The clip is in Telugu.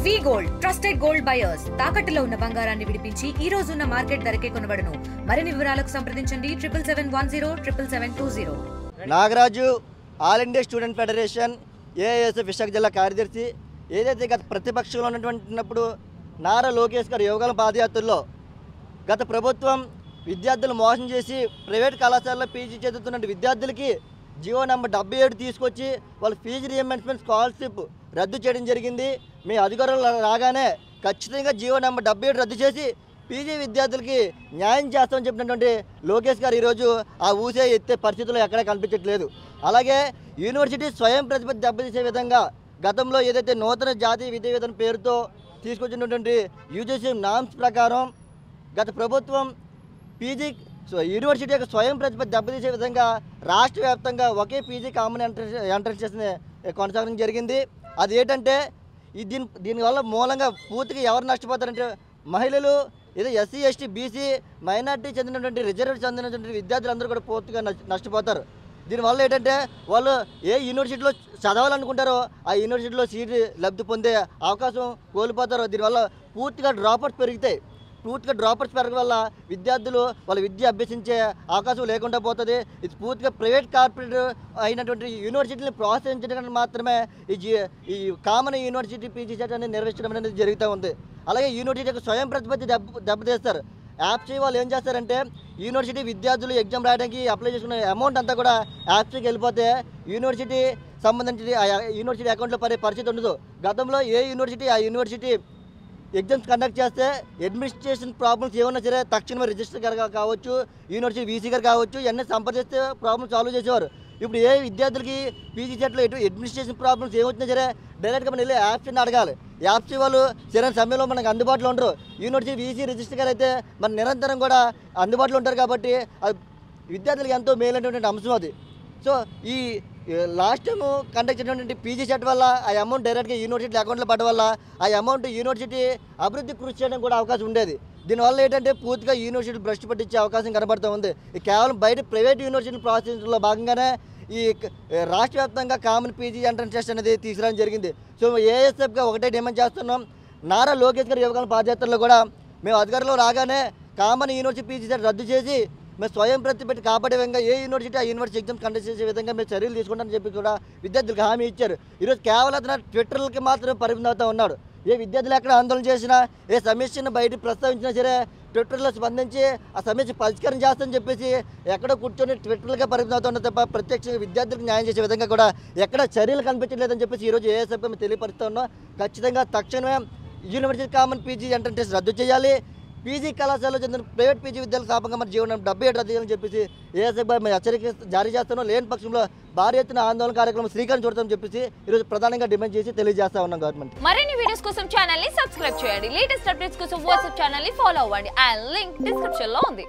వి గోల్డ్ ట్రస్టెడ్ గోల్డ్ బయర్స్ తాకట్టులో ఉన్న బంగారాన్ని విడిపించి ఈ రోజు ఉన్న మార్కెట్ ధరకే కొనబడును. మరిన్ని వివరాలకు సంప్రదించండి 77107720. Nagaraju all India student federation ASF Visakha జిల్లా కార్యదర్శి. ఏదైతే గత ప్రతిపక్షంలో ఉన్నటువంటి నారా లోకేష్ గారి యోగాల పాదయాత్రలో గత ప్రభుత్వం విద్యార్థులు మోసం చేసి ప్రైవేట్ కళాశాలలో పీజీ చదువుతున్న విద్యార్థులకి జియో నెంబర్ 77 తీసుకొచ్చి వాళ్ళ ఫీజు రియంబర్స్మెంట్ స్కాలర్షిప్ రద్దు చేయడం జరిగింది. మీ అధికారులు రాగానే ఖచ్చితంగా జియో నెంబర్ 77 రద్దు చేసి పీజీ విద్యార్థులకి న్యాయం చేస్తామని చెప్పినటువంటి లోకేష్ గారు ఈరోజు ఆ ఊసే ఎత్తే పరిస్థితుల్లో ఎక్కడా కనిపించట్లేదు. అలాగే యూనివర్సిటీ స్వయం ప్రతిపత్తి దెబ్బతీసే విధంగా గతంలో ఏదైతే నూతన జాతీయ విద్యా విధానం పేరుతో తీసుకొచ్చినటువంటి యూజీసీ నామ్స్ ప్రకారం గత ప్రభుత్వం పీజీ యూనివర్సిటీ యొక్క స్వయం ప్రతిపత్తి దెబ్బతీసే విధంగా రాష్ట్ర వ్యాప్తంగా ఒకే పీజీ కామన్ ఎంట్రన్స్ చేసిన కొనసాగడం జరిగింది. అది ఏంటంటే దీనివల్ల మూలంగా పూర్తిగా ఎవరు నష్టపోతారంటే మహిళలు, ఏదో ఎస్సీ ఎస్టీ బీసీ మైనార్టీ చెందినటువంటి రిజర్వ్ చెందినటువంటి విద్యార్థులందరూ కూడా పూర్తిగా నష్టపోతారు. దీనివల్ల ఏంటంటే వాళ్ళు ఏ యూనివర్సిటీలో చదవాలనుకుంటారో ఆ యూనివర్సిటీలో సీటు లబ్ధి పొందే అవకాశం కోల్పోతారో. దీనివల్ల పూర్తిగా డ్రాపౌట్స్ పెరుగుతాయి. డ్రాపౌట్స్ పెరగడం వల్ల విద్యార్థులు వాళ్ళ విద్య అభ్యసించే అవకాశం లేకుండా పోతుంది. ఇది పూర్తిగా ప్రైవేట్ కార్పొరేట్ అయినటువంటి యూనివర్సిటీని ప్రోత్సహించడానికి మాత్రమే ఈ కామన్ యూనివర్సిటీ పీజీ సెట్ అనేది నిర్వహించడం అనేది జరుగుతూ ఉంది. అలాగే యూనివర్సిటీ యొక్క స్వయం ప్రతిపత్తి దెబ్బతీస్తారు. యాప్సీ వాళ్ళు ఏం చేస్తారంటే యూనివర్సిటీ విద్యార్థులు ఎగ్జామ్ రాయడానికి అప్లై చేసుకున్న అమౌంట్ అంతా కూడా యాప్సీకి వెళ్ళిపోతే యూనివర్సిటీ సంబంధించి ఆ యూనివర్సిటీ అకౌంట్లో పడే పరిస్థితి ఉండదు. గతంలో ఏ యూనివర్సిటీ ఆ యూనివర్సిటీ ఎగ్జామ్స్ కండక్ట్ చేస్తే అడ్మినిస్ట్రేషన్ ప్రాబ్లమ్స్ ఏమన్నా సరే తక్షణమే రిజిస్టర్ గారు కావచ్చు, యూనివర్సిటీ వీసీ గారు కావచ్చు, ఇవన్నీ సంప్రదిస్తే ప్రాబ్లమ్ సాల్వ్ చేసేవారు. ఇప్పుడు ఏ విద్యార్థులకి పీజీ సెట్లో ఎటు అడ్మినిస్ట్రేషన్ ప్రాబ్లమ్స్ ఏమొచ్చినా సరే డైరెక్ట్గా మనం వెళ్ళి యాప్సీని అడగాలి. యాప్సీ వాళ్ళు సరైన సమయంలో మనకు అందుబాటులో ఉండరు. యూనివర్సిటీ వీసీ రిజిస్టర్ గారు అయితే మన నిరంతరం కూడా అందుబాటులో ఉంటారు కాబట్టి అది విద్యార్థులకి ఎంతో మేలైనటువంటి అంశం అది. సో ఈ లాస్ట్ టైం కండక్ట్ చేసినటువంటి పీజీ సెట్ వల్ల ఆ అమౌంట్ డైరెక్ట్గా యూనివర్సిటీ అకౌంట్లో పడడం వల్ల ఆ అమౌంట్ యూనివర్సిటీ అభివృద్ధి కృషి చేయడం కూడా అవకాశం ఉండేది. దీనివల్ల ఏంటంటే పూర్తిగా యూనివర్సిటీ భ్రష్టు పట్టించే అవకాశం కనబడుతూ ఉంది. కేవలం బయట ప్రైవేట్ యూనివర్సిటీ ప్రాసెస్లో భాగంగానే ఈ రాష్ట్ర వ్యాప్తంగా కామన్ పీజీ ఎంట్రన్స్ టెస్ట్ అనేది తీసుకురావడం జరిగింది. సో ఏఎస్ఎఫ్గా ఒకటే డిమాండ్ చేస్తున్నాం. నారా లోకేష్ గారి యువకుల పాదయాత్రలో కూడా మేము అధికారంలో రాగానే కామన్ యూనివర్సిటీ పీజీ సెట్ రద్దు చేసి మేము స్వయం ప్రతిపత్తి కాపాడే విధంగా ఏ యూనివర్సిటీ ఆ యూనివర్సిటీ ఎగ్జామ్స్ కండక్ట్ చేసే విధంగా మేము చర్యలు తీసుకుంటామని చెప్పి కూడా విద్యార్థులకు హామీ ఇచ్చారు. ఈరోజు కేవలం అతను ట్విట్టర్లకి మాత్రమే పరిమితం అవుతూ ఉన్నాడు. ఏ విద్యార్థులు ఎక్కడ ఆందోళన చేసినా ఏ సమస్యను బయట ప్రస్తావించినా సరే ట్విట్టర్లో స్పందించి ఆ సమస్య పరిష్కారం చేస్తామని చెప్పేసి ఎక్కడో కూర్చొని ట్విట్టర్లకే పరిమితం అవుతున్నారు తప్ప ప్రత్యక్షంగా విద్యార్థులకు న్యాయం చేసే విధంగా కూడా ఎక్కడ చర్యలు కనిపించలేదని చెప్పేసి ఈరోజు ఏఎస్ఎఫ్ మేము తెలియపరుస్తూ ఉన్నాం. ఖచ్చితంగా తక్షణమే university common PG entrance test రద్దు చేయాలి. పీజీ కళాశాలలో చెందిన ప్రైవేట్ పీజీ విద్యార్థులకు స్థాపకంగా మన జీవనం 77 రద్దు చేయాలని చెప్పేసి ఏఎస్ఎఫ్ మేము హెచ్చరిక జారీ చేస్తున్నాం. లేని పక్షంలో భారీ ఎత్తున ఆందోళన కార్యక్రమం శ్రీకారం చుడతామని చెప్పేసి ఈరోజు ప్రధానంగా డిమాండ్ చేసి తెలియజేస్తా ఉన్నాం గవర్నమెంట్. మరిన్ని వీడియోస్ కోసం ఛానల్ ని సబ్స్క్రైబ్ చేయండి. లేటెస్ట్ అప్డేట్స్ కోసం వాట్సాప్ ఛానల్ ని ఫాలో అవ్వండి. ఆ లింక్ డిస్క్రిప్షన్ లో ఉంది.